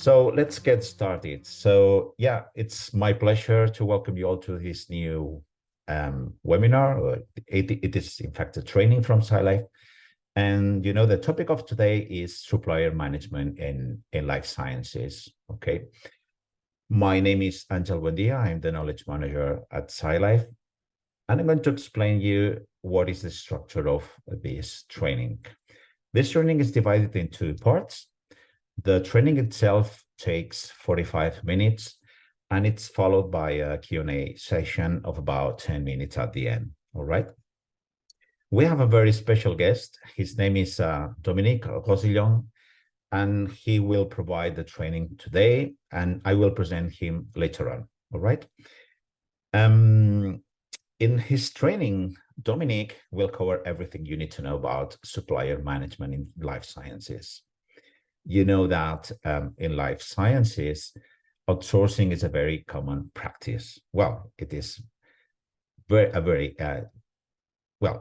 So let's get started. So yeah, it's my pleasure to welcome you all to this new webinar. It is in fact a training from Scilife. And the topic of today is supplier management in life sciences. Okay. My name is Angel Buendia. I'm the knowledge manager at Scilife. And I'm going to explain you what is the structure of this training. This training is divided into parts. The training itself takes 45 minutes, and it's followed by a Q&A session of about 10 minutes at the end, all right? We have a very special guest. His name is Dominiek Rossillon, and he will provide the training today, and I will present him later on, all right? In his training, Dominiek will cover everything you need to know about supplier management in life sciences. You know that in life sciences, outsourcing is a very common practice. Well, it is a very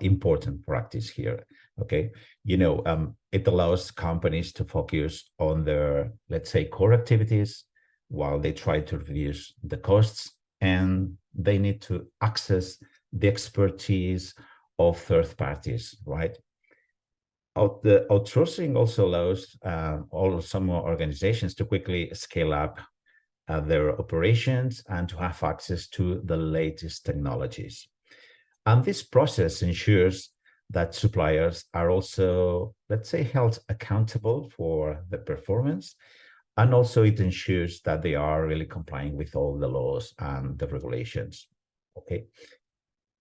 important practice here. Okay, it allows companies to focus on their, let's say, core activities while they try to reduce the costs, and they need to access the expertise of third parties, right? The outsourcing also allows some organizations to quickly scale up their operations and to have access to the latest technologies. And this process ensures that suppliers are also, let's say, held accountable for the performance. And also it ensures that they are really complying with all the laws and the regulations. Okay.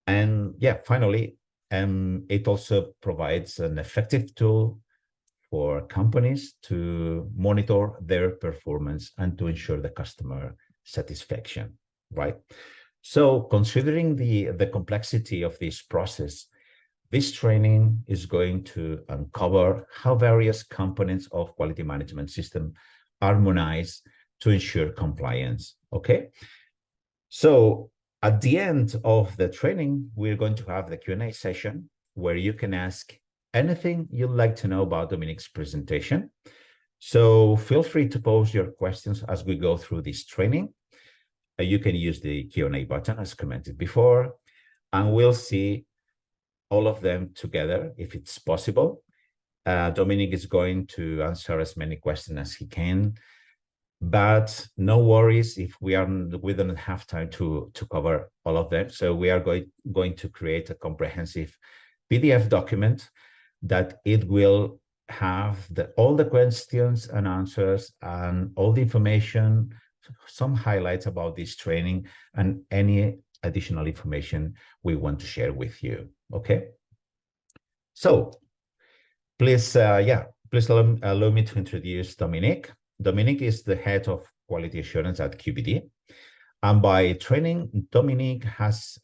And yeah, finally, it also provides an effective tool for companies to monitor their performance and to ensure the customer satisfaction, right? So considering the complexity of this process, this training is going to uncover how various components of quality management system harmonize to ensure compliance, okay? So at the end of the training, we're going to have the Q&A session where you can ask anything you'd like to know about Dominiek's presentation. So feel free to pose your questions as we go through this training. You can use the Q&A button as commented before, and we'll see all of them together if it's possible. Dominiek is going to answer as many questions as he can. But no worries if we don't have time to cover all of them. So we are going to create a comprehensive PDF document that it will have all the questions and answers and all the information, some highlights about this training and any additional information we want to share with you. Okay. So please, allow me to introduce Dominiek. Dominiek is the head of quality assurance at QBD. And by training, Dominiek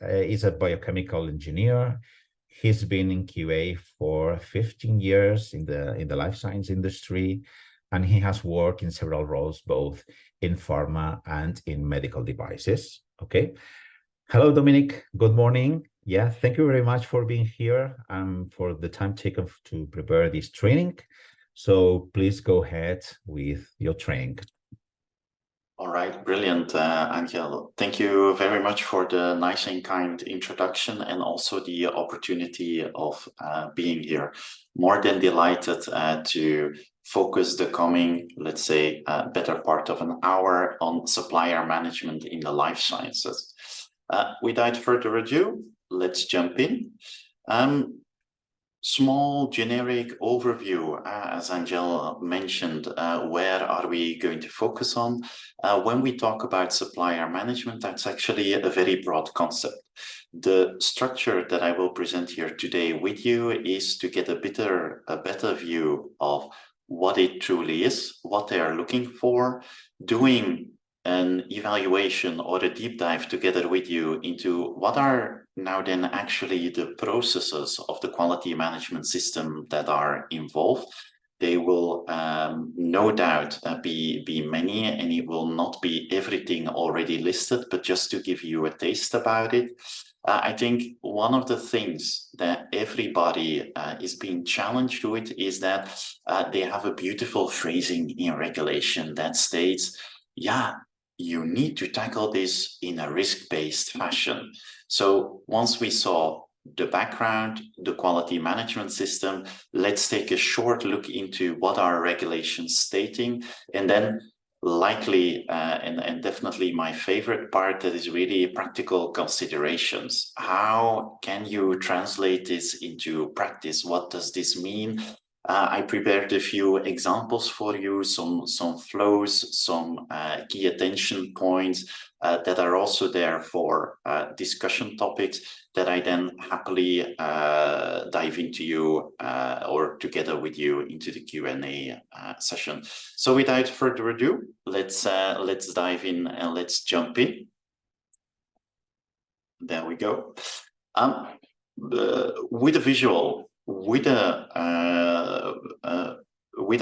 is a biochemical engineer. He's been in QA for 15 years in the life science industry, and he has worked in several roles, both in pharma and in medical devices. Okay. Hello, Dominiek. Good morning. Yeah, thank you very much for being here and for the time taken to prepare this training. So please go ahead with your training. All right, brilliant, Angel. Thank you very much for the nice and kind introduction and also the opportunity of being here. More than delighted to focus the coming, let's say, better part of an hour on supplier management in the life sciences. Without further ado, let's jump in. Small generic overview, as Angel mentioned, where are we going to focus on? When we talk about supplier management, that's actually a very broad concept. The structure that I will present here today with you is to get a better view of what it truly is, what they are looking for, doing an evaluation or a deep dive together with you into what are now then actually the processes of the quality management system that are involved. They will no doubt be many, and it will not be everything already listed, but just to give you a taste about it. I think one of the things that everybody is being challenged with is that they have a beautiful phrasing in regulation that states, yeah, you need to tackle this in a risk-based fashion. So once we saw the background, the quality management system, let's take a short look into what are regulations stating, and then likely and definitely my favorite part, that is really practical considerations. How can you translate this into practice? What does this mean? I prepared a few examples for you, some flows, some key attention points that are also there for discussion topics that I then happily dive into you or together with you into the Q&A session. So without further ado, let's dive in and let's jump in. There we go. With a visual, with a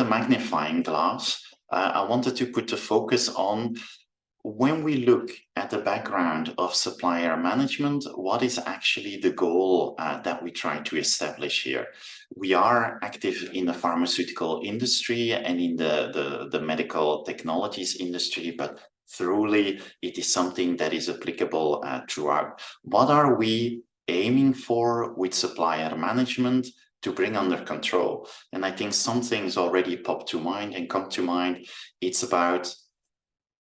magnifying glass, I wanted to put the focus on, when we look at the background of supplier management, what is actually the goal that we try to establish here? We are active in the pharmaceutical industry and in the medical technologies industry, but truly it is something that is applicable throughout. What are we aiming for with supplier management to bring under control? And I think some things already pop to mind and come to mind. It's about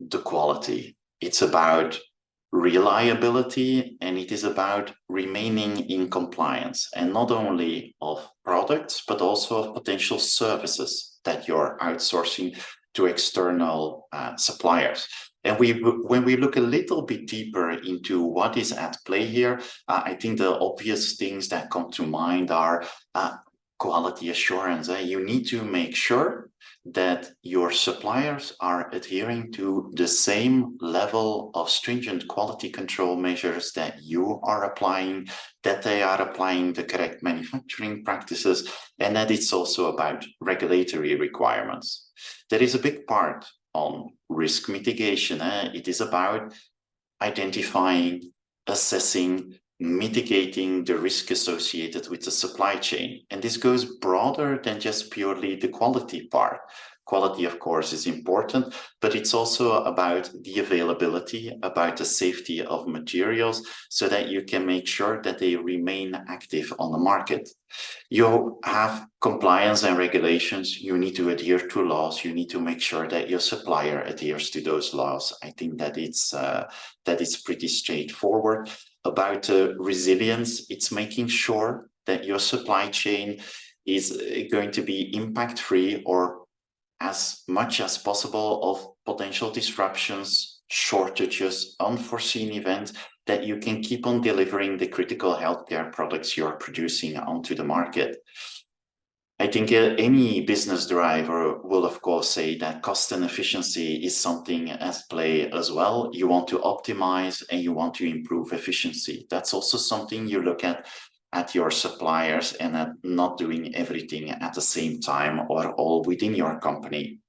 the quality, it's about reliability, and it is about remaining in compliance, and not only of products, but also of potential services that you're outsourcing to external suppliers. And when we look a little bit deeper into what is at play here, I think the obvious things that come to mind are quality assurance. You need to make sure that your suppliers are adhering to the same level of stringent quality control measures that you are applying, that they are applying the correct manufacturing practices, and that it's also about regulatory requirements. There is a big part on risk mitigation. It is about identifying, assessing, mitigating the risk associated with the supply chain. And this goes broader than just purely the quality part. Quality, of course, is important, but it's also about the availability, about the safety of materials, so that you can make sure that they remain active on the market. You have compliance and regulations. You need to adhere to laws. You need to make sure that your supplier adheres to those laws. I think that it's pretty straightforward. About resilience, it's making sure that your supply chain is going to be impact-free, or as much as possible, of potential disruptions, shortages, unforeseen events, that you can keep on delivering the critical healthcare products you're producing onto the market. I think any business driver will, of course, say that cost and efficiency is something at play as well. You want to optimize and you want to improve efficiency. That's also something you look at your suppliers, and at not doing everything at the same time or all within your company.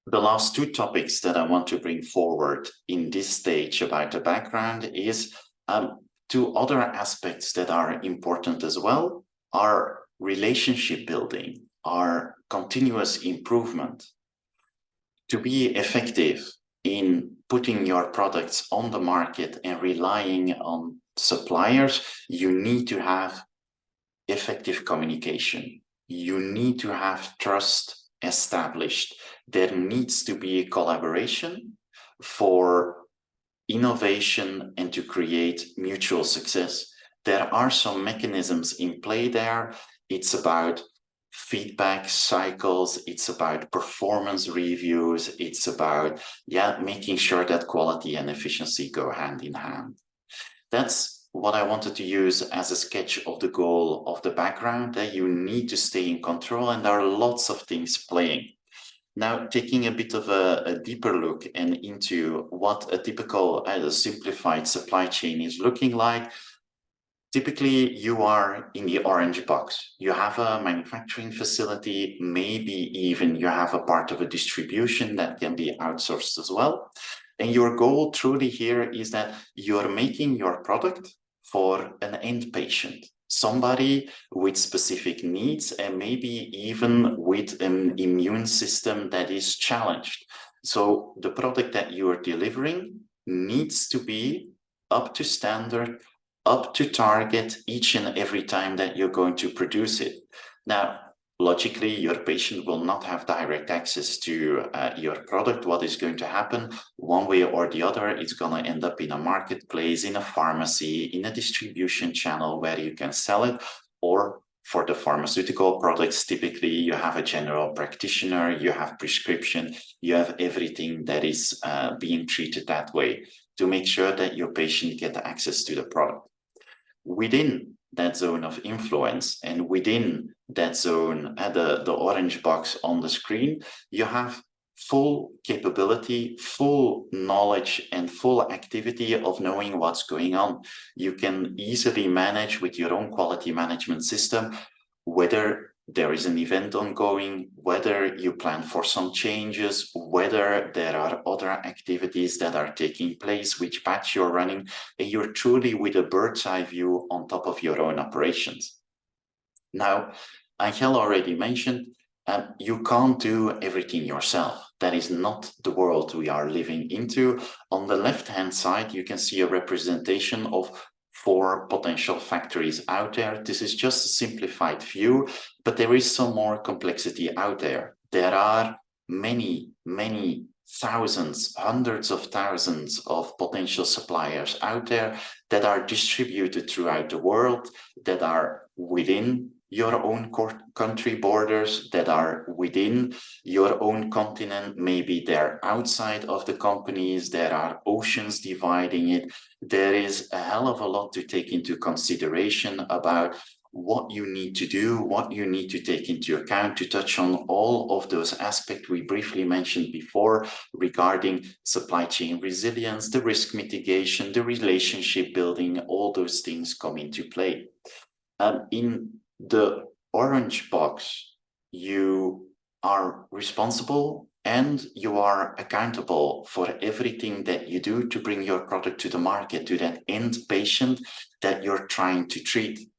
The last two topics that I want to bring forward in this stage about the background is two other aspects that are important as well, are relationship building, are continuous improvement. To be effective in putting your products on the market and relying on suppliers, you need to have effective communication. You need to have trust established. There needs to be a collaboration for innovation and to create mutual success. There are some mechanisms in play there. It's about feedback cycles, it's about performance reviews, it's about making sure that quality and efficiency go hand in hand. That's what I wanted to use as a sketch of the goal of the background, that you need to stay in control, and there are lots of things playing. Now, taking a bit of a deeper look and into what a typical simplified supply chain is looking like. Typically, you are in the orange box. You have a manufacturing facility, maybe even you have a part of a distribution that can be outsourced as well. And your goal truly here is that you're making your product for an end patient, somebody with specific needs and maybe even with an immune system that is challenged. So the product that you are delivering needs to be up to standard, up to target each and every time that you're going to produce it. Now, logically, your patient will not have direct access to your product. What is going to happen one way or the other, it's going to end up in a marketplace, in a pharmacy, in a distribution channel where you can sell it. Or for the pharmaceutical products, typically you have a general practitioner, you have prescription, you have everything that is being treated that way to make sure that your patient get access to the product. Within that zone of influence and within that zone, the orange box on the screen, you have full capability, full knowledge, and full activity of knowing what's going on. You can easily manage with your own quality management system whether there is an event ongoing, whether you plan for some changes, whether there are other activities that are taking place, which batch you're running, and you're truly with a bird's eye view on top of your own operations. Now, Angel already mentioned, you can't do everything yourself. That is not the world we are living into. On the left-hand side, you can see a representation of 4 potential factories out there. This is just a simplified view, but there is some more complexity out there. There are many, many thousands, hundreds of thousands of potential suppliers out there that are distributed throughout the world, that are within your own country borders, that are within your own continent. Maybe they're outside of the companies. There are oceans dividing it. There is a hell of a lot to take into consideration about what you need to do, what you need to take into account to touch on all of those aspects we briefly mentioned before regarding supply chain resilience, the risk mitigation, the relationship building. All those things come into play. In the orange box, you are responsible and you are accountable for everything that you do to bring your product to the market, to that end patient that you're trying to treat.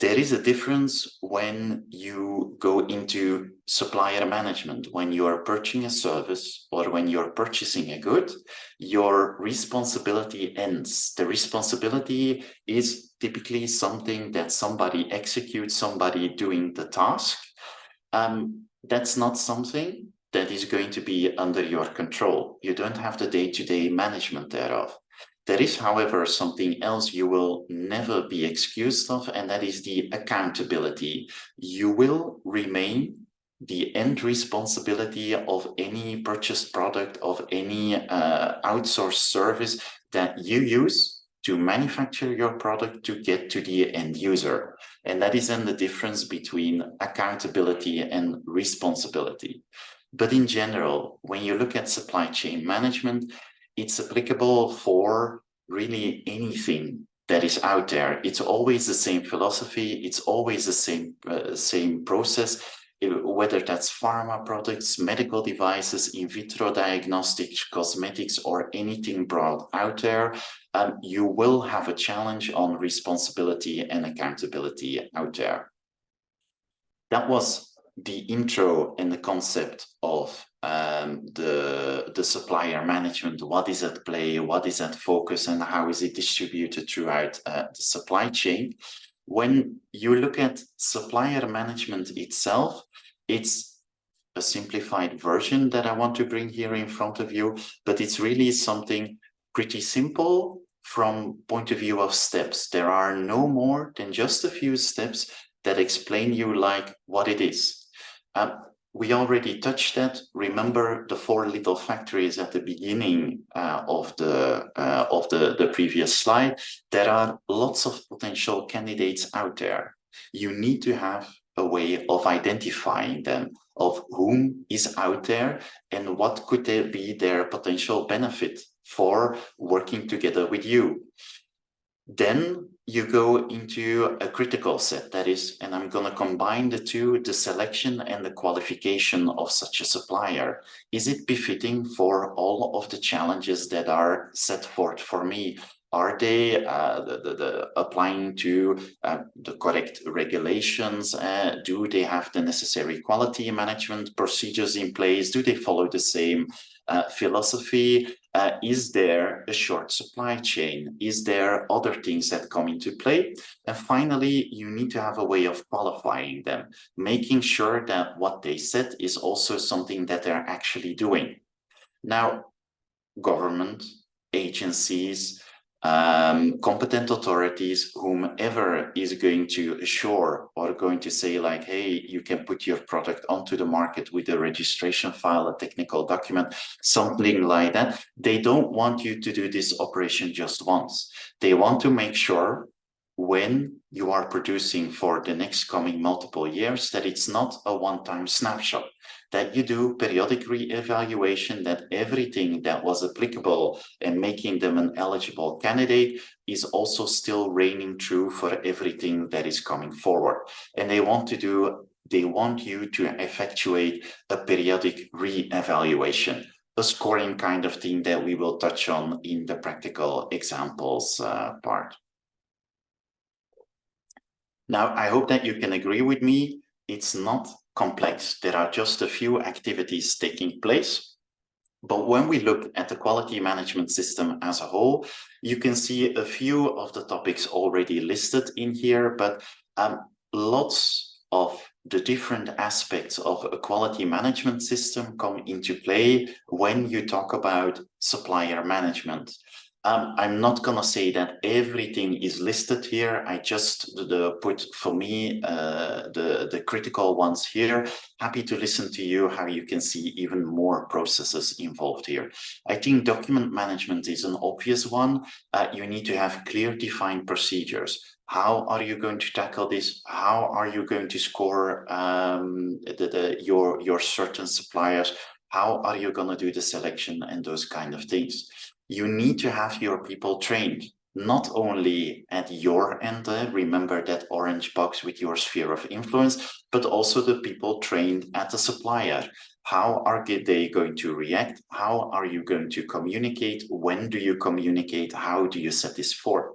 There is a difference when you go into supplier management. When you are purchasing a service or when you're purchasing a good, your responsibility ends. The responsibility is typically something that somebody executes, somebody doing the task. That's not something that is going to be under your control. You don't have the day-to-day management thereof. There is, however, something else you will never be excused of, and that is the accountability. You will remain the end responsibility of any purchased product, of any outsourced service that you use to manufacture your product to get to the end user. And that is then the difference between accountability and responsibility. But in general, when you look at supply chain management, it's applicable for really anything that is out there. It's always the same philosophy. It's always the same process, whether that's pharma products, medical devices, in vitro diagnostics, cosmetics, or anything brought out there. You will have a challenge on responsibility and accountability out there. That was the intro and the concept of the supplier management. What is at play, what is at focus, and how is it distributed throughout the supply chain? When you look at supplier management itself, it's a simplified version that I want to bring here in front of you, but it's really something pretty simple from point of view of steps. There are no more than just a few steps that explain you like what it is. We already touched that. Remember the 4 little factories at the beginning of the previous slide. There are lots of potential candidates out there. You need to have a way of identifying them, of whom is out there and what could be their potential benefit for working together with you. Then you go into a critical set, that is, and I'm going to combine the two, the selection and the qualification of such a supplier. Is it befitting for all of the challenges that are set forth for me? Are they applying to the correct regulations? Do they have the necessary quality management procedures in place? Do they follow the same philosophy? Is there a short supply chain? Is there other things that come into play? And finally, you need to have a way of qualifying them, making sure that what they said is also something that they're actually doing. Now, government, agencies, competent authorities, whomever is going to assure or going to say like, hey, you can put your product onto the market with a registration file, a technical document, something like that. They don't want you to do this operation just once. They want to make sure when you are producing for the next coming multiple years that it's not a one-time snapshot, that you do periodic re-evaluation, that everything that was applicable and making them an eligible candidate is also still reigning true for everything that is coming forward. And they want you to effectuate a periodic re-evaluation, a scoring kind of thing that we will touch on in the practical examples part. Now, I hope that you can agree with me. It's not complex. There are just a few activities taking place. But when we look at the quality management system as a whole, you can see a few of the topics already listed in here, but lots of the different aspects of a quality management system come into play when you talk about supplier management. I'm not going to say that everything is listed here. I just put for me the critical ones here. Happy to listen to you how you can see even more processes involved here. I think document management is an obvious one. You need to have clear defined procedures. How are you going to tackle this? How are you going to score your certain suppliers? How are you going to do the selection and those kind of things? You need to have your people trained, not only at your end, remember that orange box with your sphere of influence, but also the people trained at the supplier. How are they going to react? How are you going to communicate? When do you communicate? How do you set this forth?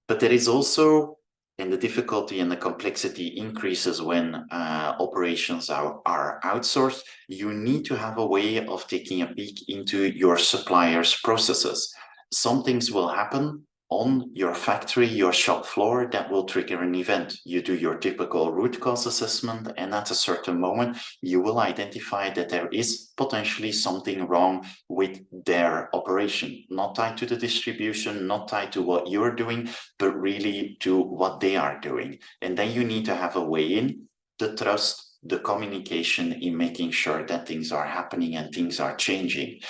But there is also, and the difficulty and the complexity increases when operations are outsourced, you need to have a way of taking a peek into your supplier's processes. Some things will happen on your factory, your shop floor, that will trigger an event. You do your typical root cause assessment, and at a certain moment, you will identify that there is potentially something wrong with their operation, not tied to the distribution, not tied to what you're doing, but really to what they are doing. And then you need to have a way in, the trust, the communication in making sure that things are happening and things are changing.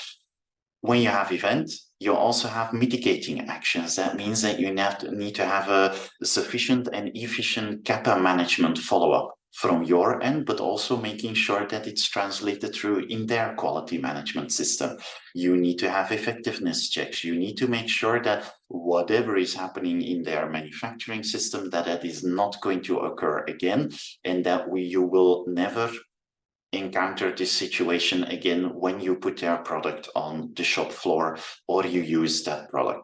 When you have events, you also have mitigating actions. That means that you need to have a sufficient and efficient CAPA management follow-up from your end, but also making sure that it's translated through in their quality management system. You need to have effectiveness checks. You need to make sure that whatever is happening in their manufacturing system, that is not going to occur again, and that you will never encounter this situation again when you put their product on the shop floor or you use that product.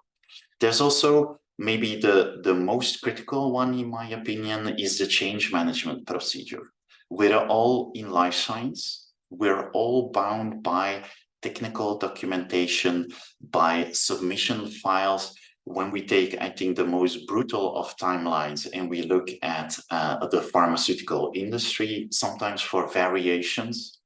There's also maybe the most critical one, in my opinion, is the change management procedure. We're all in life science. We're all bound by technical documentation, by submission files. When we take, I think, the most brutal of timelines and we look at the pharmaceutical industry, sometimes for variations,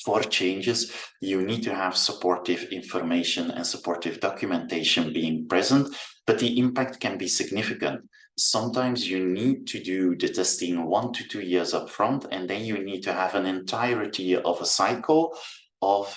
for changes, you need to have supportive information and supportive documentation being present, but the impact can be significant. Sometimes you need to do the testing 1 to 2 years up front, and then you need to have an entirety of a cycle of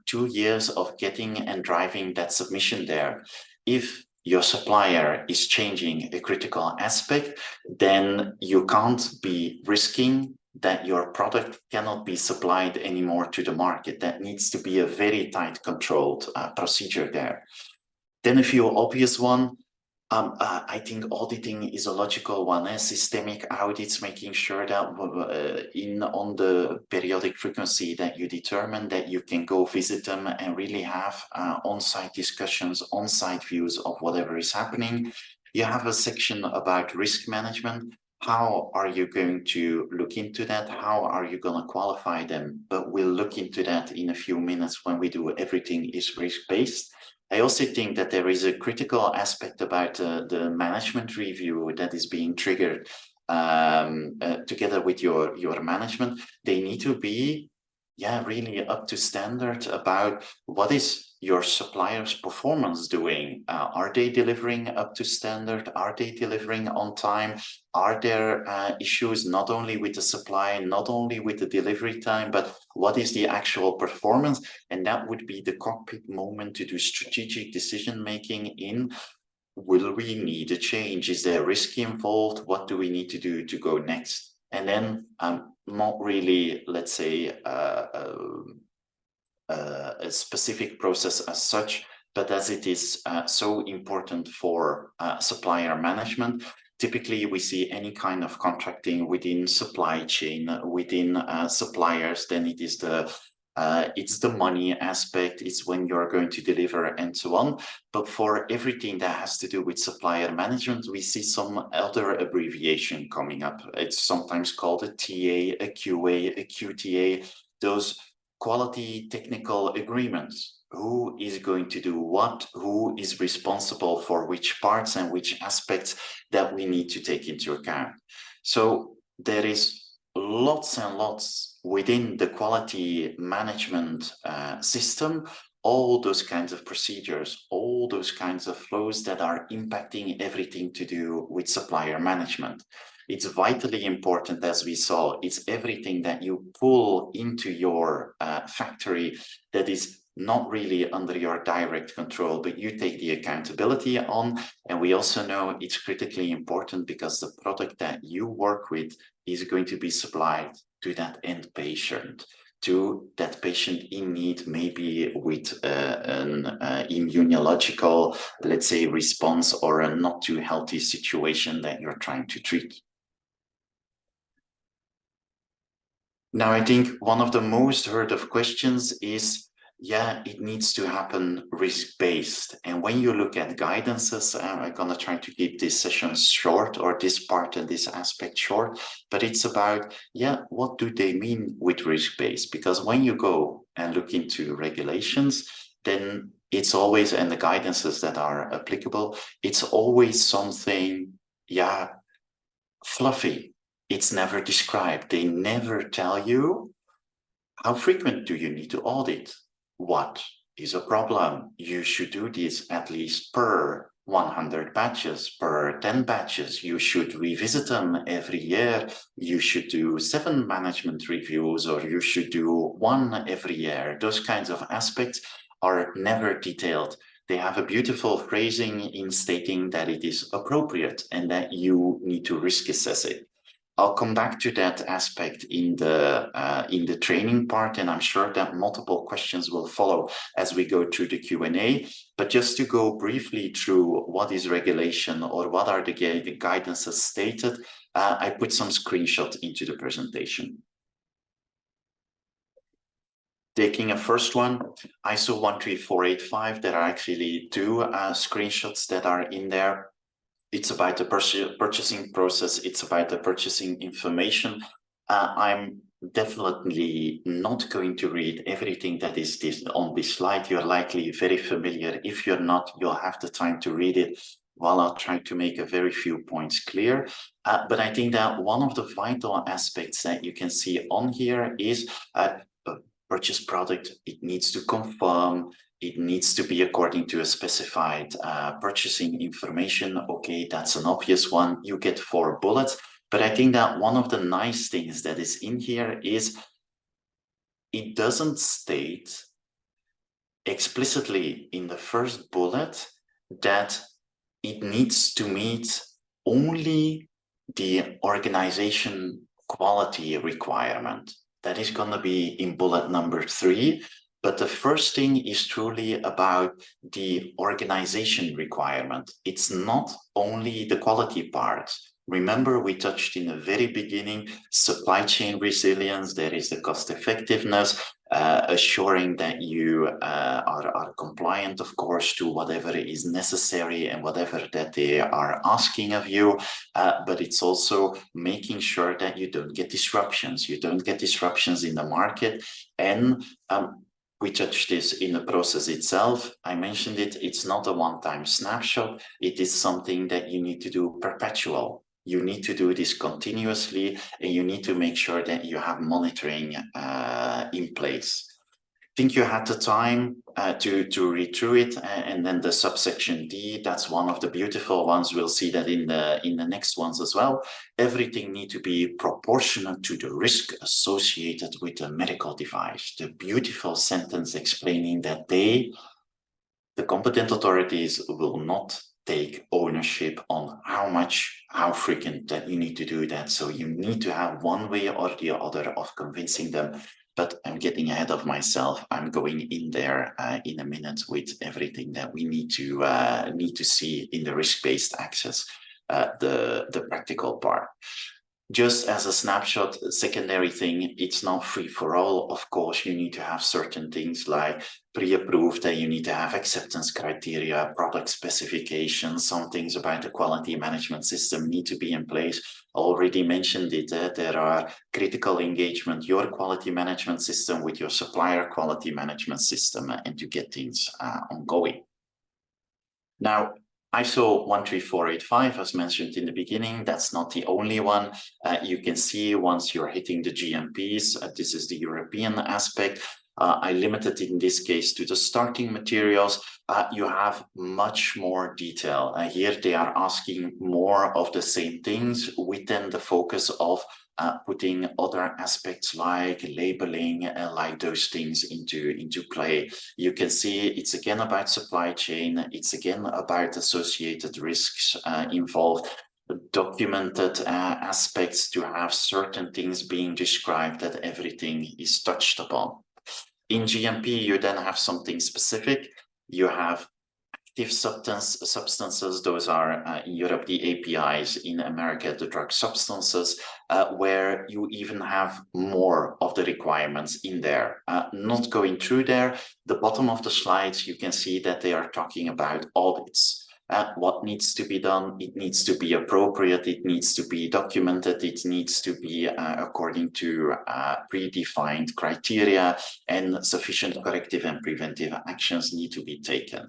2 years of getting and driving that submission there. If your supplier is changing a critical aspect, then you can't be risking that your product cannot be supplied anymore to the market. That needs to be a very tight controlled procedure there. Then a few obvious one, I think auditing is a logical one. Systemic audits, making sure that on the periodic frequency that you determine, that you can go visit them and really have on-site discussions, on-site views of whatever is happening. You have a section about risk management. How are you going to look into that? How are you going to qualify them? But we'll look into that in a few minutes when we do everything is risk-based. I also think that there is a critical aspect about the management review that is being triggered together with your management. They need to be, really up to standard about what is your supplier's performance doing. Are they delivering up to standard? Are they delivering on time? Are there issues not only with the supply, not only with the delivery time, but what is the actual performance? And that would be the cockpit moment to do strategic decision making in, will we need a change? Is there risk involved? What do we need to do to go next? And then not really, let's say, a specific process as such, but as it is so important for supplier management. Typically, we see any kind of contracting within supply chain, within suppliers, then it is it's the money aspect, it's when you're going to deliver and so on. But for everything that has to do with supplier management, we see some other abbreviation coming up. It's sometimes called a TA, a QA, a QTA, those quality technical agreements. Who is going to do what? Who is responsible for which parts and which aspects that we need to take into account? So there is lots and lots within the quality management system, all those kinds of procedures, all those kinds of flows that are impacting everything to do with supplier management. It's vitally important, as we saw. It's everything that you pull into your factory that is not really under your direct control, but you take the accountability on. And we also know it's critically important because the product that you work with is going to be supplied to that end patient, to that patient in need, maybe with an immunological, let's say, response or a not too healthy situation that you're trying to treat. Now, I think one of the most heard of questions is, it needs to happen risk-based. And when you look at guidances, I'm going to try to keep this session short, or this part and this aspect short, but it's about, what do they mean with risk-based? Because when you go and look into regulations, then it's always, and the guidances that are applicable, it's always something, fluffy. It's never described. They never tell you, how frequent do you need to audit? What is a problem? You should do this at least per 100 batches, per 10 batches. You should revisit them every year. You should do 7 management reviews, or you should do 1 every year. Those kinds of aspects are never detailed. They have a beautiful phrasing in stating that it is appropriate and that you need to risk assess it. I'll come back to that aspect in the training part, and I'm sure that multiple questions will follow as we go through the Q&A. But just to go briefly through what is regulation, or what are the guidances stated, I put some screenshots into the presentation. Taking a first one, ISO 13485, there are actually 2 screenshots that are in there. It's about the purchasing process. It's about the purchasing information. I'm definitely not going to read everything that is on this slide. You're likely very familiar. If you're not, you'll have the time to read it, while I'll try to make a very few points clear. But I think that one of the vital aspects that you can see on here is a purchase product. It needs to confirm. It needs to be according to a specified purchasing information. Okay, that's an obvious one. You get 4 bullets. But I think that one of the nice things that is in here is it doesn't state explicitly in the first bullet that it needs to meet only the organization quality requirement. That is going to be in bullet number 3. But the first thing is truly about the organization requirement. It's not only the quality part. Remember, we touched in the very beginning, supply chain resilience, there is the cost effectiveness, assuring that you are compliant, of course, to whatever is necessary and whatever that they are asking of you. But it's also making sure that you don't get disruptions. You don't get disruptions in the market. And we touched this in the process itself. I mentioned it. It's not a one-time snapshot. It is something that you need to do perpetual. You need to do this continuously, and you need to make sure that you have monitoring in place. I think you had the time to read through it, and then the subsection D, that's one of the beautiful ones. We'll see that in the next ones as well. Everything needs to be proportionate to the risk associated with a medical device. The beautiful sentence explaining that the competent authorities will not take ownership on how frequent that you need to do that. So you need to have one way or the other of convincing them. But I'm getting ahead of myself. I'm going in there in a minute with everything that we need to see in the risk-based access, the practical part. Just as a snapshot, secondary thing, it's not free for all. Of course, you need to have certain things like pre-approved, that you need to have acceptance criteria, product specifications, some things about the quality management system need to be in place. Already mentioned it, there are critical engagement, your quality management system with your supplier quality management system, and to get things ongoing. Now, ISO 13485, as mentioned in the beginning, that's not the only one. You can see once you're hitting the GMPs, this is the European aspect. I limited in this case to the starting materials. You have much more detail. Here they are asking more of the same things within the focus of putting other aspects like labeling, like those things into play. You can see it's again about supply chain. It's again about associated risks involved, documented aspects to have certain things being described, that everything is touched upon. In GMP, you then have something specific. You have active substances, those are in Europe the APIs, in America the drug substances, where you even have more of the requirements in there. Not going through there, the bottom of the slides, you can see that they are talking about audits. What needs to be done? It needs to be appropriate, it needs to be documented, it needs to be according to predefined criteria, and sufficient corrective and preventive actions need to be taken.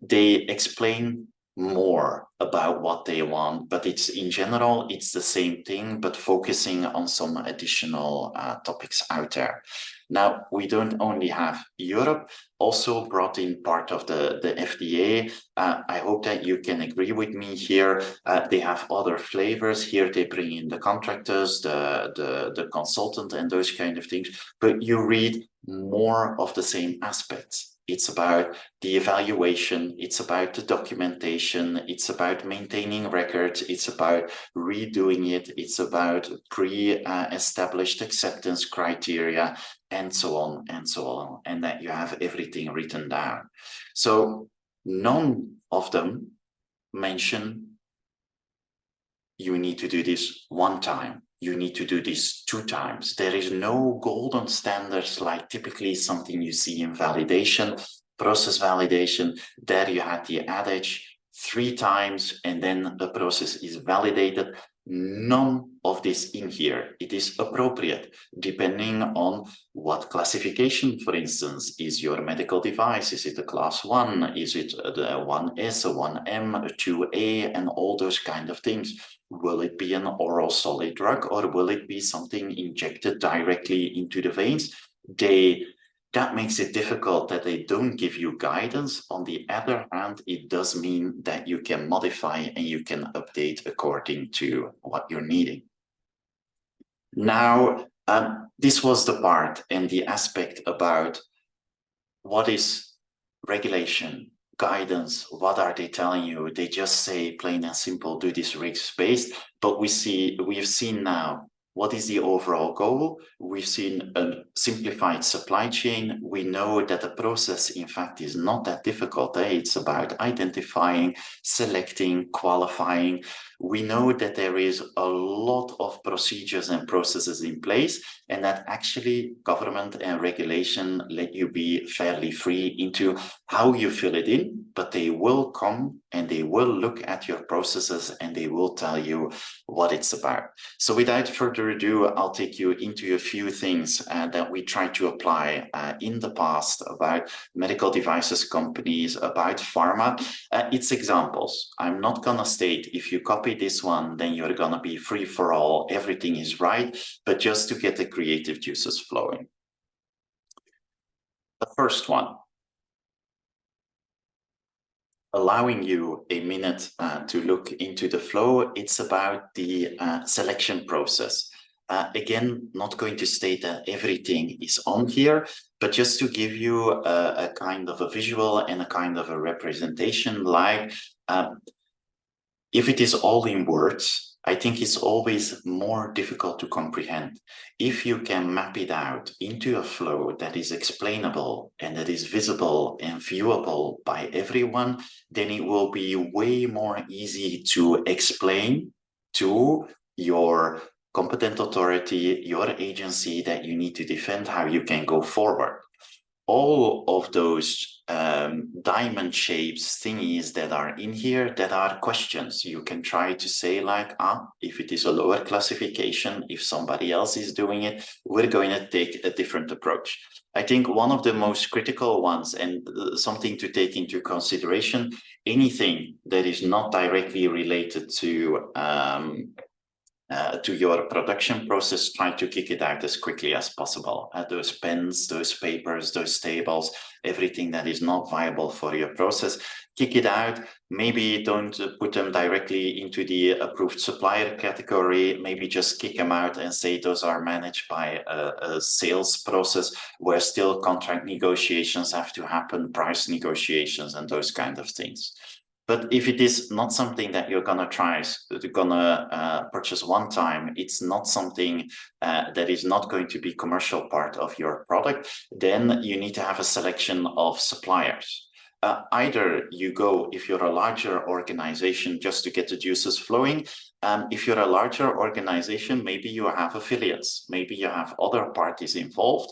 They explain more about what they want, but it's in general, it's the same thing, but focusing on some additional topics out there. Now, we don't only have Europe, also brought in part of the FDA. I hope that you can agree with me here. They have other flavors. Here they bring in the contractors, the consultant, and those kind of things. But you read more of the same aspects. It's about the evaluation, it's about the documentation, it's about maintaining records, it's about redoing it, it's about pre-established acceptance criteria, and so on, and that you have everything written down. So none of them mention you need to do this one time. You need to do this 2 times. There is no golden standards like typically something you see in validation, process validation. There you had the adage 3 times and then the process is validated. None of this in here. It is appropriate depending on what classification, for instance, is your medical device. Is it a class 1? Is it the 1S, a 1M, a 2A, and all those kind of things? Will it be an oral solid drug, or will it be something injected directly into the veins? That makes it difficult that they don't give you guidance. On the other hand, it does mean that you can modify and you can update according to what you're needing. Now, this was the part and the aspect about what is regulation, guidance, what are they telling you? They just say plain and simple, do this risk-based, but we've seen now What is the overall goal? We've seen a simplified supply chain. We know that the process, in fact, is not that difficult. It's about identifying, selecting, qualifying. We know that there is a lot of procedures and processes in place, and that actually government and regulation let you be fairly free into how you fill it in, but they will come and they will look at your processes and they will tell you what it's about. So without further ado, I'll take you into a few things that we tried to apply in the past about medical devices companies, about pharma. It's examples. I'm not gonna state if you copy this one, then you're gonna be free for all, everything is right, but just to get the creative juices flowing. The first one, allowing you a minute to look into the flow. It's about the selection process. Again, not going to state that everything is on here, but just to give you a kind of a visual and a kind of a representation, like if it is all in words, I think it's always more difficult to comprehend. If you can map it out into a flow that is explainable and that is visible and viewable by everyone, then it will be way more easy to explain to your competent authority, your agency that you need to defend, how you can go forward. All of those diamond shapes thingies that are in here, that are questions. You can try to say like, if it is a lower classification, if somebody else is doing it, we're going to take a different approach. I think one of the most critical ones, and something to take into consideration, anything that is not directly related to your production process, try to kick it out as quickly as possible. Those pens, those papers, those tables, everything that is not viable for your process, kick it out. Maybe don't put them directly into the approved supplier category. Maybe just kick them out and say those are managed by a sales process where still contract negotiations have to happen, price negotiations and those kind of things. But if it is not something that you're gonna purchase one time, it's not something that is not going to be commercial part of your product, then you need to have a selection of suppliers. Either you go, if you're a larger organization, just to get the juices flowing. If you're a larger organization, maybe you have affiliates, maybe you have other parties involved.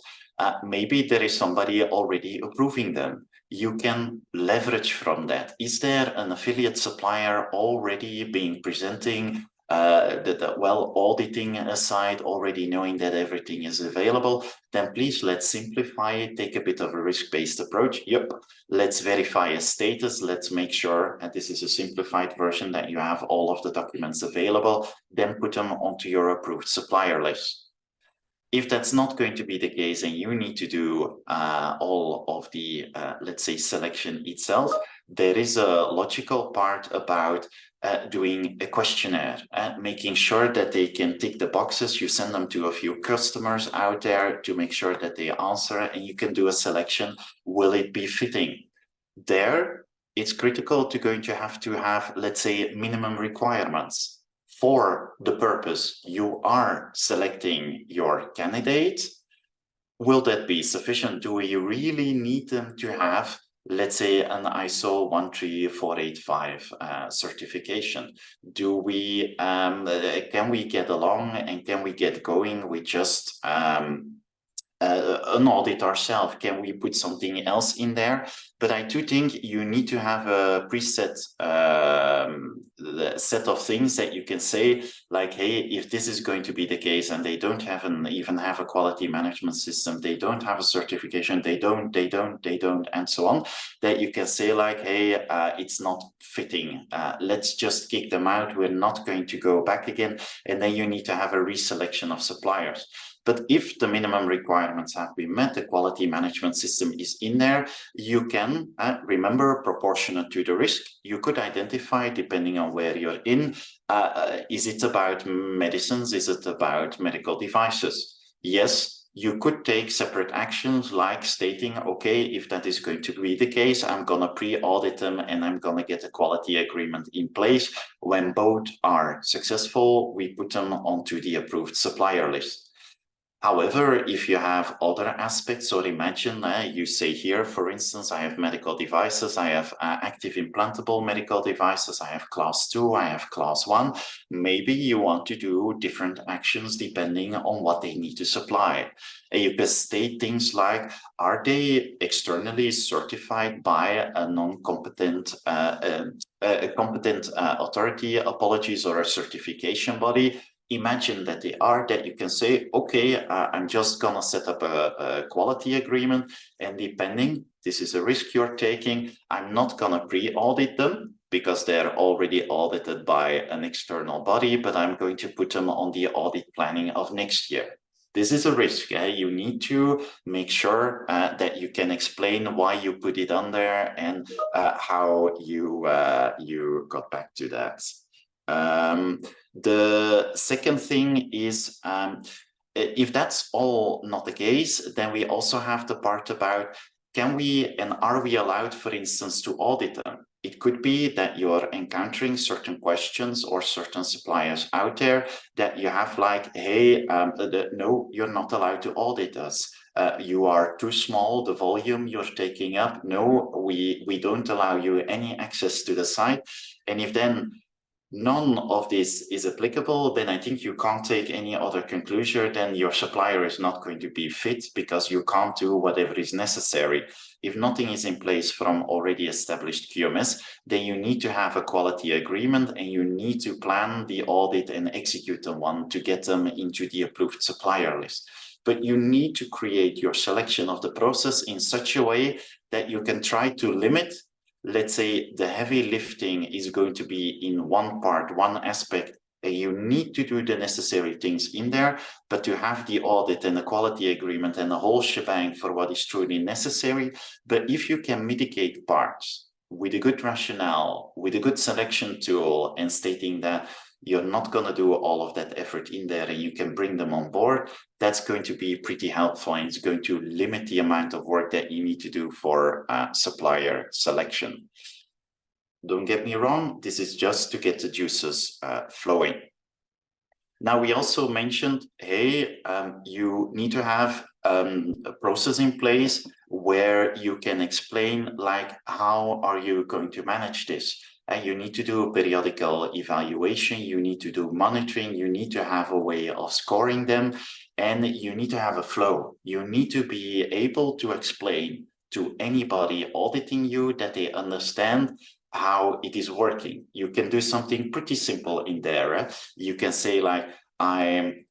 Maybe there is somebody already approving them. You can leverage from that. Is there an affiliate supplier already being presenting, well, auditing aside, already knowing that everything is available? Then please, let's simplify it, take a bit of a risk-based approach. Yep, let's verify a status. Let's make sure, and this is a simplified version, that you have all of the documents available. Then put them onto your approved supplier list. If that's not going to be the case and you need to do all of the, let's say, selection itself, there is a logical part about doing a questionnaire and making sure that they can tick the boxes. You send them to a few customers out there to make sure that they answer, and you can do a selection. Will it be fitting? There, it's critical to have, let's say, minimum requirements. For the purpose you are selecting your candidate, will that be sufficient? Do we really need them to have, let's say, an ISO 13485 certification? Do we, can we get along and can we get going with just an audit ourselves? Can we put something else in there? But I do think you need to have a preset set of things that you can say, like, hey, if this is going to be the case and they don't even have a quality management system, they don't have a certification, they don't, and so on, that you can say like, hey, it's not fitting. Let's just kick them out. We're not going to go back again. And then you need to have a reselection of suppliers. But if the minimum requirements have been met, the quality management system is in there, you can, remember, proportionate to the risk, you could identify, depending on where you're in, is it about medicines? Is it about medical devices? Yes, you could take separate actions like stating, okay, if that is going to be the case, I'm going to pre-audit them and I'm going to get a quality agreement in place. When both are successful, we put them onto the approved supplier list. However, if you have other aspects, or imagine you say here, for instance, I have medical devices, I have active implantable medical devices, I have class 2, I have class 1. Maybe you want to do different actions depending on what they need to supply. And you can state things like, are they externally certified by a non-competent competent authority, apologies, or a certification body? Imagine that they are, that you can say, okay, I'm just gonna set up a quality agreement, and depending, this is a risk you're taking, I'm not gonna pre-audit them because they're already audited by an external body, but I'm going to put them on the audit planning of next year. This is a risk. You need to make sure that you can explain why you put it on there and how you got back to that. The second thing is, if that's all not the case, then we also have the part about, can we and are we allowed, for instance, to audit them? It could be that you're encountering certain questions or certain suppliers out there that you have like, hey, no, you're not allowed to audit us. You are too small, the volume you're taking up. No, we don't allow you any access to the site. And if then none of this is applicable, then I think you can't take any other conclusion than your supplier is not going to be fit because you can't do whatever is necessary. If nothing is in place from already established QMS, then you need to have a quality agreement and you need to plan the audit and execute the one to get them into the approved supplier list. But you need to create your selection of the process in such a way that you can try to limit, let's say the heavy lifting is going to be in one part, one aspect, and you need to do the necessary things in there, but to have the audit and the quality agreement and the whole shebang for what is truly necessary. But if you can mitigate parts with a good rationale, with a good selection tool, and stating that you're not going to do all of that effort in there and you can bring them on board, that's going to be pretty helpful, and it's going to limit the amount of work that you need to do for supplier selection. Don't get me wrong, this is just to get the juices flowing. Now, we also mentioned, hey, you need to have a process in place where you can explain, like, how are you going to manage this? And you need to do a periodical evaluation, you need to do monitoring, you need to have a way of scoring them, and you need to have a flow. You need to be able to explain to anybody auditing you that they understand how it is working. You can do something pretty simple in there. You can say, like,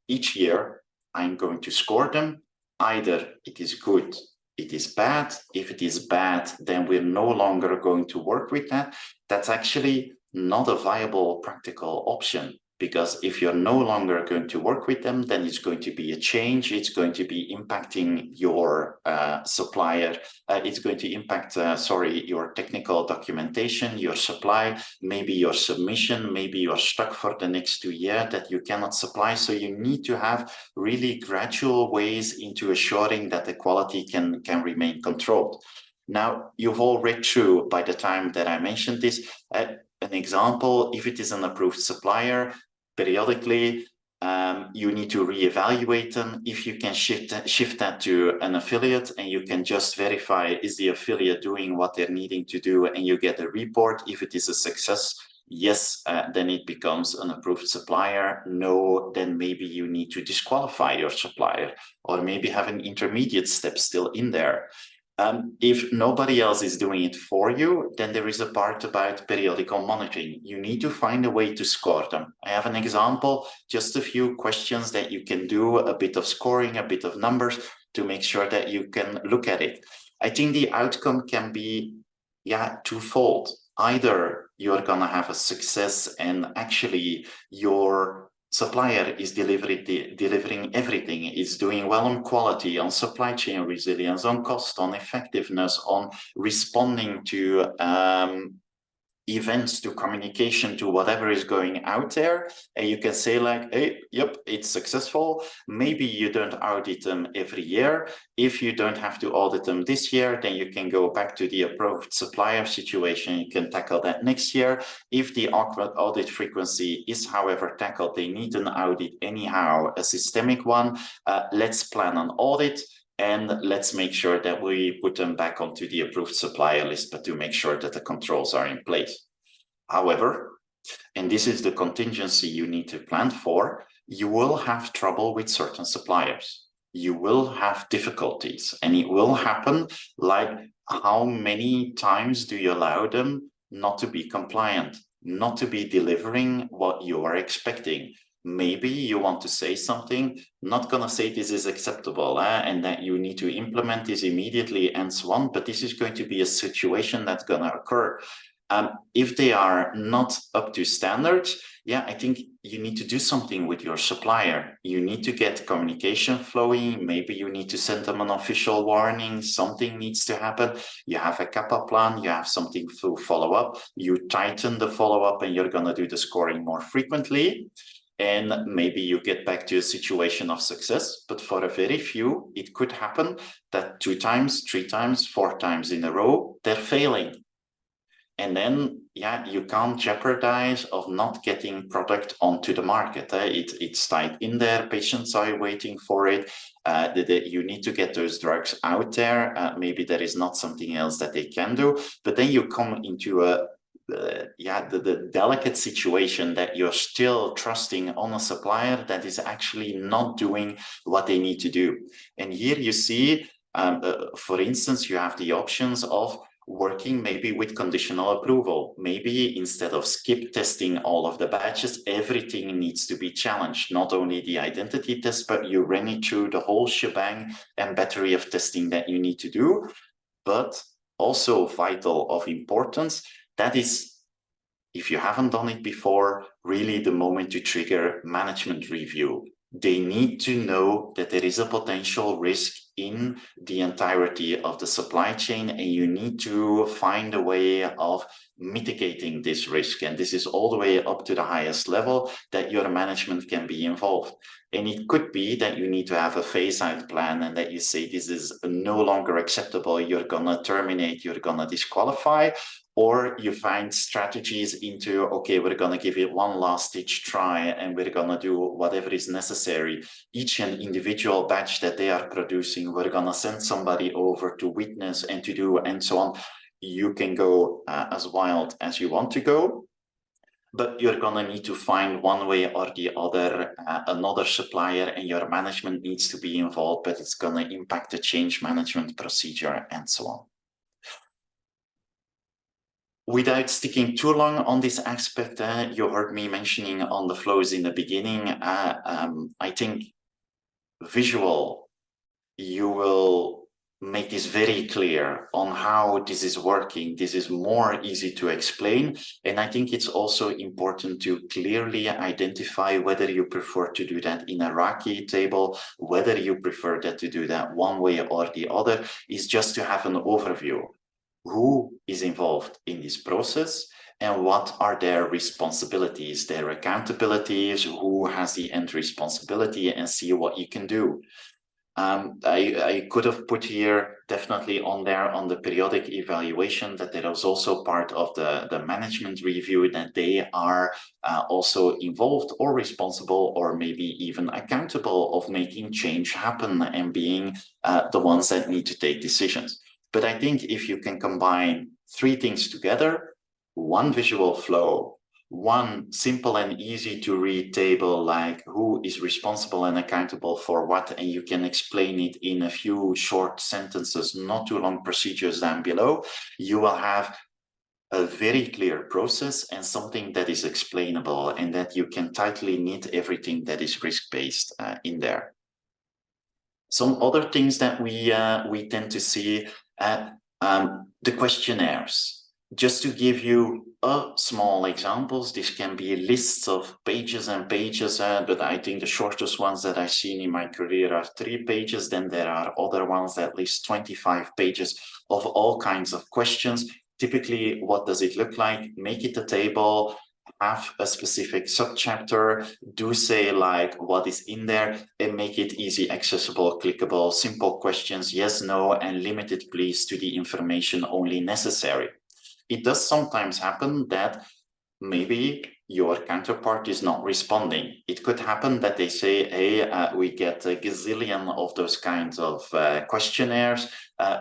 each year I'm going to score them. Either it is good, it is bad. If it is bad, then we're no longer going to work with that. That's actually not a viable practical option, because if you're no longer going to work with them, then it's going to be a change. It's going to be impacting your supplier. It's going to impact, your technical documentation, your supply, maybe your submission, maybe you're stuck for the next 2 years that you cannot supply. So you need to have really gradual ways into assuring that the quality can remain controlled. Now, you've all read through by the time that I mentioned this. An example, if it is an approved supplier, periodically you need to reevaluate them. If you can shift that to an affiliate and you can just verify, is the affiliate doing what they're needing to do, and you get a report. If it is a success, yes, then it becomes an approved supplier. No, then maybe you need to disqualify your supplier, or maybe have an intermediate step still in there. If nobody else is doing it for you, then there is a part about periodical monitoring. You need to find a way to score them. I have an example, just a few questions that you can do, a bit of scoring, a bit of numbers to make sure that you can look at it. I think the outcome can be, twofold. Either you're going to have a success and actually your supplier is delivering everything, is doing well on quality, on supply chain resilience, on cost, on effectiveness, on responding to events, to communication, to whatever is going out there, and you can say like, hey, yep, it's successful. Maybe you don't audit them every year. If you don't have to audit them this year, then you can go back to the approved supplier situation. You can tackle that next year. If the audit frequency is, however, tackled, they need an audit anyhow, a systemic one. Let's plan an audit. And let's make sure that we put them back onto the approved supplier list, but to make sure that the controls are in place. However, and this is the contingency you need to plan for, you will have trouble with certain suppliers. You will have difficulties, and it will happen like, how many times do you allow them not to be compliant, not to be delivering what you are expecting? Maybe you want to say something, not going to say this is acceptable and that you need to implement this immediately and so on, but this is going to be a situation that's going to occur. If they are not up to standards, yeah, I think you need to do something with your supplier. You need to get communication flowing. Maybe you need to send them an official warning. Something needs to happen. You have a CAPA plan. You have something to follow up. You tighten the follow-up and you're going to do the scoring more frequently. And maybe you get back to a situation of success. But for a very few, it could happen that 2 times, 3 times, 4 times in a row, they're failing. And then, yeah, you can't jeopardize of not getting product onto the market. It's tied in there. Patients are waiting for it. You need to get those drugs out there. Maybe there is not something else that they can do. But then you come into the delicate situation that you're still trusting on a supplier that is actually not doing what they need to do. And here you see, for instance, you have the options of working maybe with conditional approval. Maybe instead of skip testing all of the batches, everything needs to be challenged, not only the identity test, but you run it through the whole shebang and battery of testing that you need to do. But also vital of importance, that is, if you haven't done it before, really the moment to trigger management review. They need to know that there is a potential risk in the entirety of the supply chain, and you need to find a way of mitigating this risk. And this is all the way up to the highest level that your management can be involved. And it could be that you need to have a phase-out plan and that you say this is no longer acceptable, you're gonna terminate, you're gonna disqualify, or you find strategies into, okay, we're going to give it one last ditch try and we're going to do whatever is necessary. Each and individual batch that they are producing, we're going to send somebody over to witness and to do and so on. You can go as wild as you want to go, but you're going to need to find one way or the other another supplier, and your management needs to be involved, but it's going to impact the change management procedure and so on. Without sticking too long on this aspect, you heard me mentioning on the flows in the beginning. I think visual, you will make this very clear on how this is working. This is more easy to explain. And I think it's also important to clearly identify whether you prefer to do that in a Raki table, whether you prefer that to do that one way or the other, is just to have an overview. Who is involved in this process and what are their responsibilities, their accountabilities, who has the end responsibility, and see what you can do. I could have put here definitely on there on the periodic evaluation that there is also part of the management review that they are also involved or responsible or maybe even accountable of making change happen and being the ones that need to take decisions. But I think if you can combine 3 things together, one visual flow, one simple and easy to read table, like who is responsible and accountable for what, and you can explain it in a few short sentences, not too long procedures down below, you will have a very clear process and something that is explainable and that you can tightly knit everything that is risk-based in there. Some other things that we tend to see, the questionnaires. Just to give you small examples, this can be lists of pages and pages, but I think the shortest ones that I've seen in my career are 3 pages. Then there are other ones that list 25 pages of all kinds of questions. typically, what does it look like? Make it a table, have a specific subchapter, do say like what is in there, and make it easy, accessible, clickable, simple questions, yes, no, and limit it please to the information only necessary. It does sometimes happen that maybe your counterpart is not responding. It could happen that they say, hey, we get a gazillion of those kinds of questionnaires.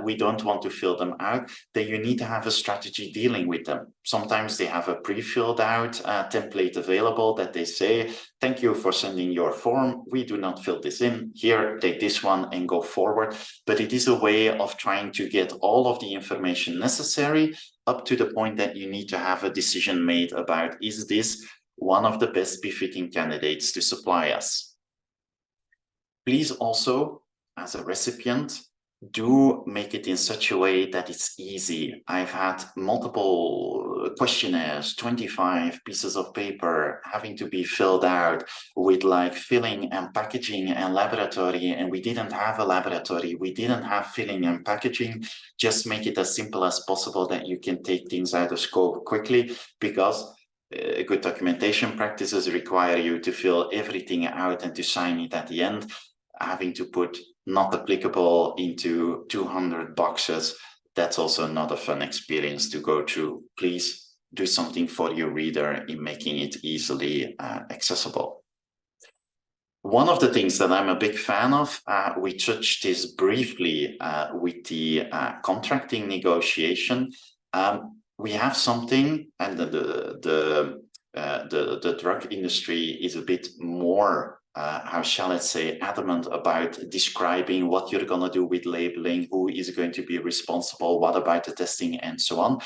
We don't want to fill them out. Then you need to have a strategy dealing with them. Sometimes they have a pre-filled out template available that they say, thank you for sending your form. We do not fill this in. Here, take this one and go forward. But it is a way of trying to get all of the information necessary up to the point that you need to have a decision made about, is this one of the best befitting candidates to supply us? Please also, as a recipient, do make it in such a way that it's easy. I've had multiple questionnaires, 25 pieces of paper having to be filled out with like filling and packaging and laboratory, and we didn't have a laboratory, we didn't have filling and packaging. Just make it as simple as possible that you can take things out of scope quickly, because good documentation practices require you to fill everything out and to sign it at the end. Having to put not applicable into 200 boxes, that's also not a fun experience to go through. Please do something for your reader in making it easily accessible. One of the things that I'm a big fan of, we touched this briefly with the contracting negotiation. We have something, and the drug industry is a bit more how shall I say, adamant about describing what you're going to do with labeling, who is going to be responsible, what about the testing, and so on.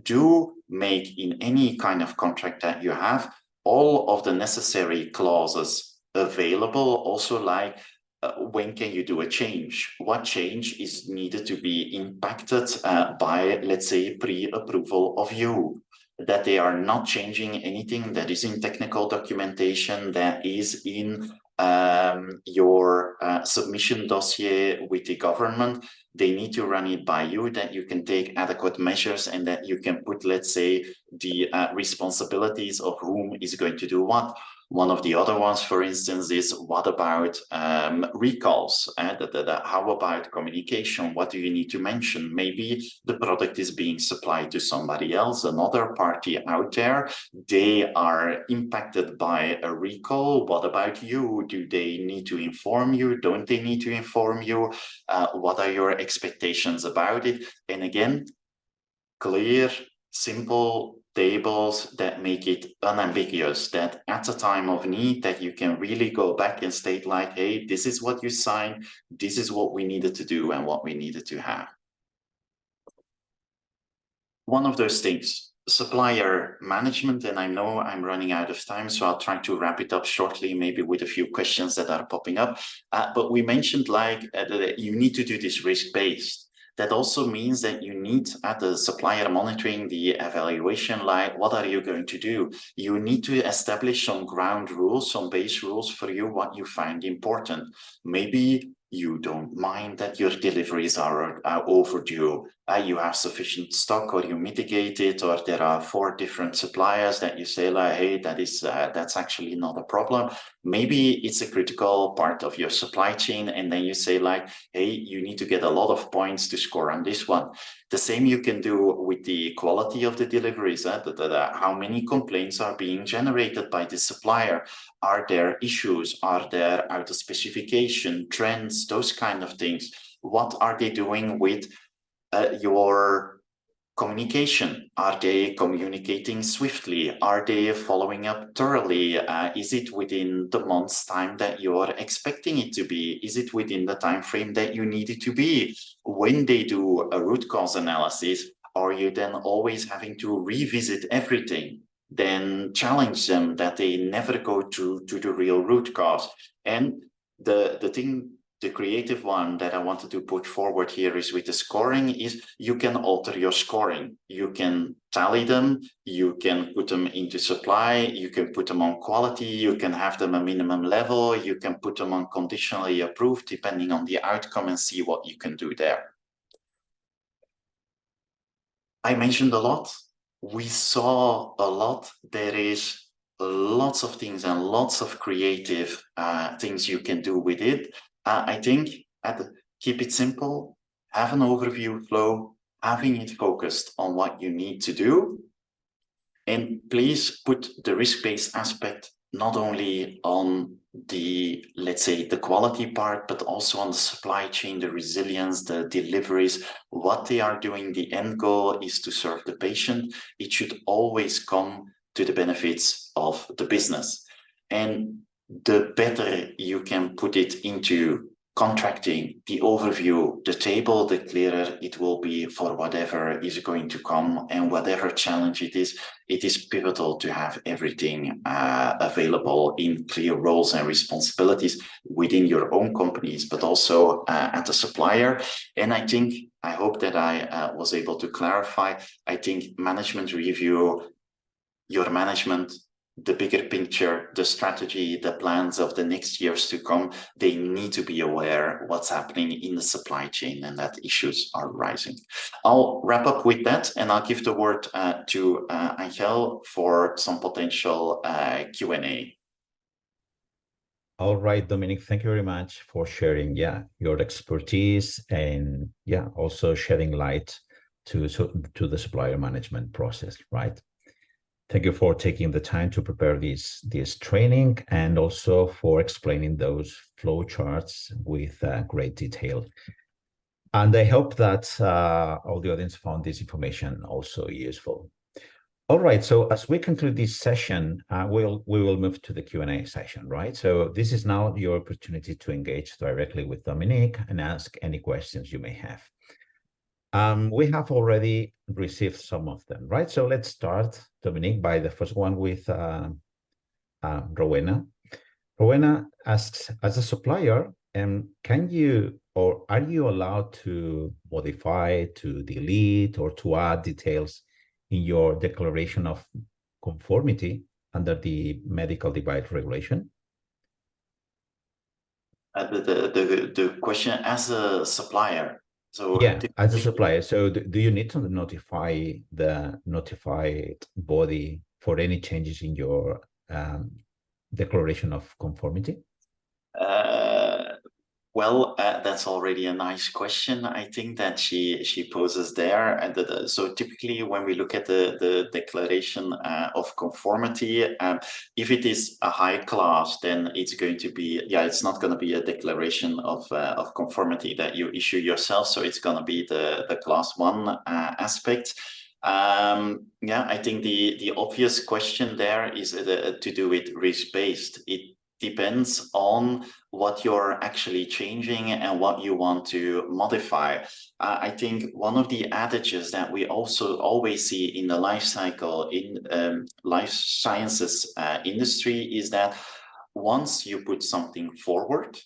Do make in any kind of contract that you have all of the necessary clauses available, also like when can you do a change? What change is needed to be impacted by, let's say, pre-approval of you? That they are not changing anything that is in technical documentation, that is in your submission dossier with the government. They need to run it by you, that you can take adequate measures, and that you can put, let's say, the responsibilities of whom is going to do what. One of the other ones, for instance, is what about recalls? How about communication? What do you need to mention? Maybe the product is being supplied to somebody else, another party out there. They are impacted by a recall. What about you? Do they need to inform you? Don't they need to inform you? What are your expectations about it? And again, clear, simple tables that make it unambiguous, that at the time of need that you can really go back and state like, hey, this is what you signed, this is what we needed to do and what we needed to have. One of those things, supplier management, and I know I'm running out of time, so I'll try to wrap it up shortly, maybe with a few questions that are popping up. But we mentioned like that you need to do this risk-based. That also means that you need, at the supplier monitoring, the evaluation, like what are you going to do? You need to establish some ground rules, some base rules for you, what you find important. Maybe you don't mind that your deliveries are overdue. You have sufficient stock, or you mitigate it, or there are 4 different suppliers that you say like, hey, that's actually not a problem. Maybe it's a critical part of your supply chain, and then you say like, hey, you need to get a lot of points to score on this one. The same you can do with the quality of the deliveries. How many complaints are being generated by the supplier? Are there issues? Are there out of specification, trends, those kind of things? What are they doing with your communication? Are they communicating swiftly? Are they following up thoroughly? Is it within the month's time that you're expecting it to be? Is it within the time frame that you need it to be? When they do a root cause analysis, are you then always having to revisit everything? Then challenge them that they never go to the real root cause. And the creative one that I wanted to put forward here is with the scoring is you can alter your scoring. You can tally them, you can put them into supply, you can put them on quality, you can have them a minimum level, you can put them on conditionally approved depending on the outcome and see what you can do there. I mentioned a lot. We saw a lot. There is lots of things and lots of creative things you can do with it. I think keep it simple, have an overview flow, having it focused on what you need to do. And please put the risk-based aspect not only on the, let's say, the quality part, but also on the supply chain, the resilience, the deliveries, what they are doing. The end goal is to serve the patient. It should always come to the benefits of the business. And the better you can put it into contracting, the overview, the table, the clearer it will be for whatever is going to come and whatever challenge it is pivotal to have everything available in clear roles and responsibilities within your own companies, but also at the supplier. And I hope that I was able to clarify. I think management review, your management, the bigger picture, the strategy, the plans of the next years to come, they need to be aware what's happening in the supply chain and that issues are rising. I'll wrap up with that and I'll give the word to Angel for some potential Q&A. All right, Dominic, thank you very much for sharing, your expertise and also shedding light to the supplier management process, right? Thank you for taking the time to prepare this training and also for explaining those flow charts with great detail. And I hope that all the audience found this information also useful. All right, so as we conclude this session, we will move to the Q&A session, right? So this is now your opportunity to engage directly with Dominique and ask any questions you may have. We have already received some of them, right? So let's start, Dominique, by the first one with Rowena. Rowena asks, as a supplier, can you or are you allowed to modify, to delete, or to add details in your declaration of conformity under the medical device regulation? The question as a supplier. So as a supplier. So do you need to notify the notified body for any changes in your declaration of conformity? Well, that's already a nice question, I think, that she poses there. And so typically when we look at the declaration of conformity, if it is a high class, then it's going to be, it's not going to be a declaration of conformity that you issue yourself. So it's going to be the class 1 aspect. I think the obvious question there is to do with risk-based. It depends on what you're actually changing and what you want to modify. I think one of the adages that we also always see in the life cycle in life sciences industry is that once you put something forward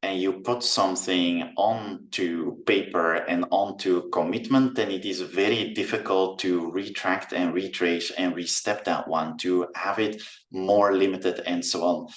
and you put something onto paper and onto commitment, then it is very difficult to retract and retrace and restep that one to have it more limited and so on.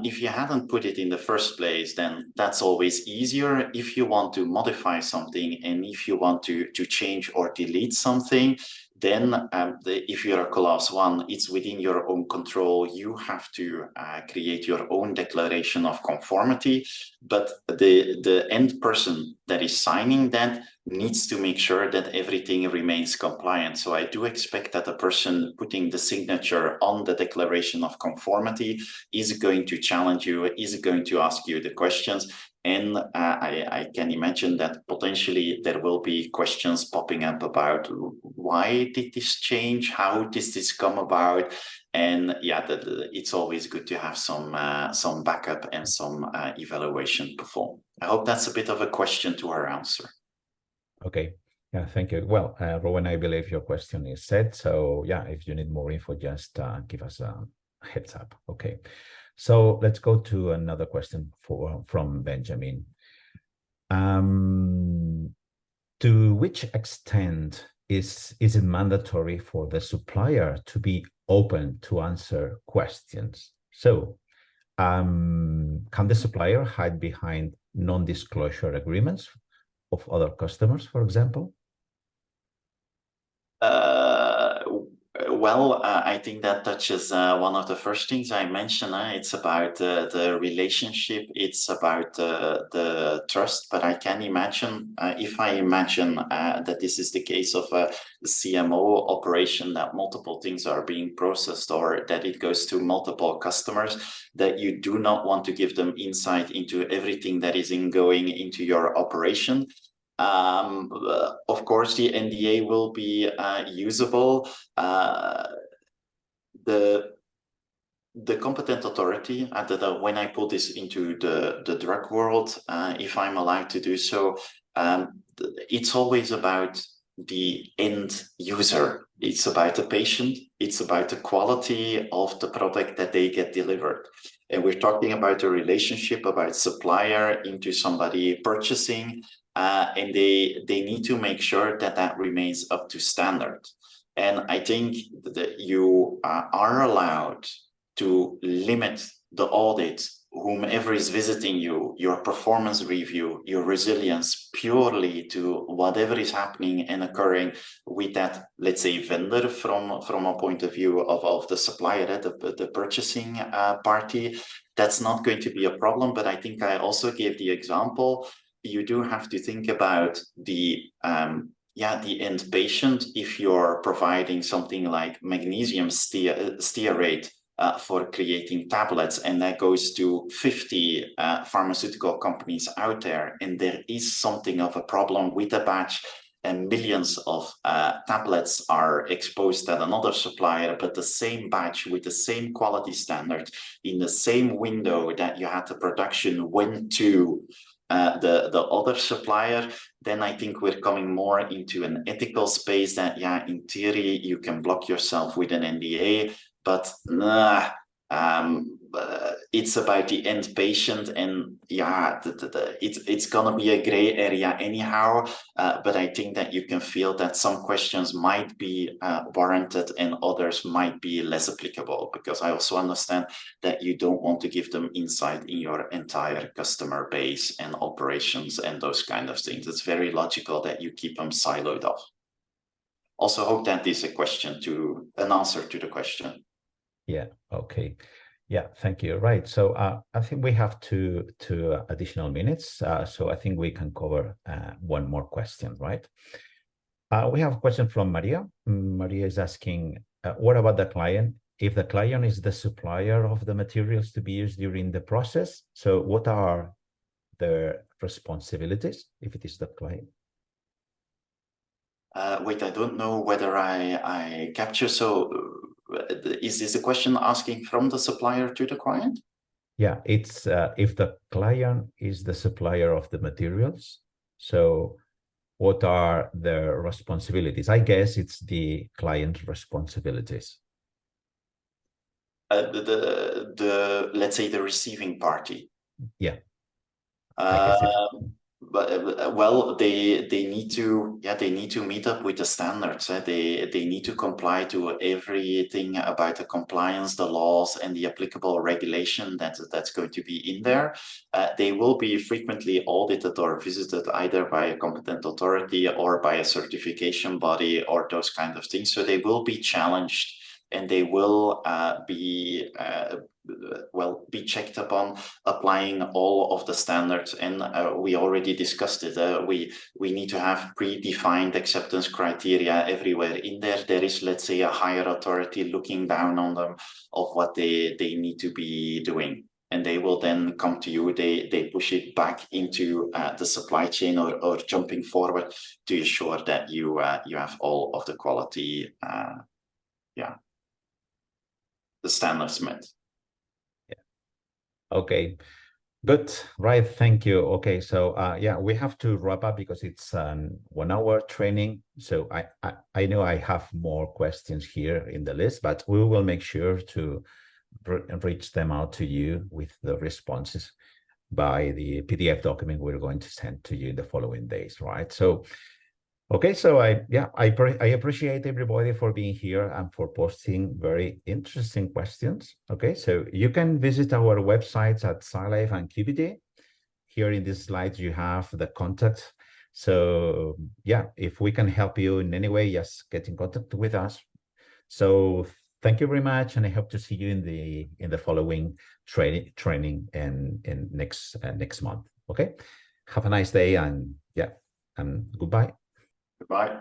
If you hadn't put it in the first place, then that's always easier. If you want to modify something and if you want to change or delete something, then if you're a class 1, it's within your own control. You have to create your own declaration of conformity, but the end person that is signing that needs to make sure that everything remains compliant. So I do expect that the person putting the signature on the declaration of conformity is going to challenge you, is going to ask you the questions. And I can imagine that potentially there will be questions popping up about why did this change? How did this come about? And it's always good to have some backup and some evaluation performed. I hope that's a bit of a question to our answer. Okay. Yeah, thank you. Well, Rowan, I believe your question is set. So if you need more info, just give us a heads up. Okay. So let's go to another question from Benjamin. To which extent is it mandatory for the supplier to be open to answer questions? So can the supplier hide behind non-disclosure agreements of other customers, for example? I think that touches one of the first things I mentioned. It's about the relationship. It's about the trust. But I can imagine, if I imagine that this is the case of a CMO operation, that multiple things are being processed or that it goes to multiple customers, that you do not want to give them insight into everything that is going into your operation. Of course, the NDA will be usable. The competent authority, when I put this into the drug world, if I'm allowed to do so, it's always about the end user. It's about the patient. It's about the quality of the product that they get delivered. And we're talking about a relationship about supplier into somebody purchasing, and they need to make sure that that remains up to standard. And I think that you are allowed to limit the audit, whomever is visiting you, your performance review, your resilience, purely to whatever is happening and occurring with that, let's say, vendor from a point of view of the supplier, the purchasing party. That's not going to be a problem. But I think I also gave the example, you do have to think about the end patient. If you're providing something like magnesium stearate for creating tablets, and that goes to 50 pharmaceutical companies out there, and there is something of a problem with the batch, and millions of tablets are exposed at another supplier, but the same batch with the same quality standard in the same window that you had the production went to the other supplier, then I think we're coming more into an ethical space that, in theory, you can block yourself with an NDA, but it's about the end patient, and it's gonna be a gray area anyhow. But I think that you can feel that some questions might be warranted and others might be less applicable, because I also understand that you don't want to give them insight in your entire customer base and operations and those kind of things. It's very logical that you keep them siloed off. Also hope that is an answer to the question. Yeah, okay. Yeah, thank you. Right. So I think we have two additional minutes. So I think we can cover one more question, right? We have a question from Maria. Maria is asking, what about the client? If the client is the supplier of the materials to be used during the process, so what are their responsibilities if it is the client? Wait, I don't know whether I capture. So is this a question asking from the supplier to the client? Yeah, it's if the client is the supplier of the materials, so what are their responsibilities? I guess it's the client's responsibilities. Let's say the receiving party. Yeah. I guess But well, they need to meet up with the standards. They need to comply to everything about the compliance, the laws, and the applicable regulation that's going to be in there. They will be frequently audited or visited either by a competent authority or by a certification body or those kind of things. So they will be challenged, and they will be checked upon applying all of the standards. And we already discussed it. We need to have predefined acceptance criteria everywhere in there. There is, let's say, a higher authority looking down on them of what they need to be doing. And they will then come to you. They push it back into the supply chain or jumping forward to ensure that you have all of the quality, the standards met. Okay, good. Right, thank you. Okay, so we have to wrap up because it's 1 hour training. So I know I have more questions here in the list, but we will make sure to reach them out to you with the responses by the PDF document we're going to send to you in the following days, right? So okay, so I appreciate everybody for being here and for posting very interesting questions. Okay, so you can visit our websites at Scilife and QBD. Here in these slides, you have the contact So yeah, if we can help you in any way, just get in contact with us. So thank you very much, and I hope to see you in the following training and next month. Okay, have a nice day, and yeah, and goodbye. Goodbye.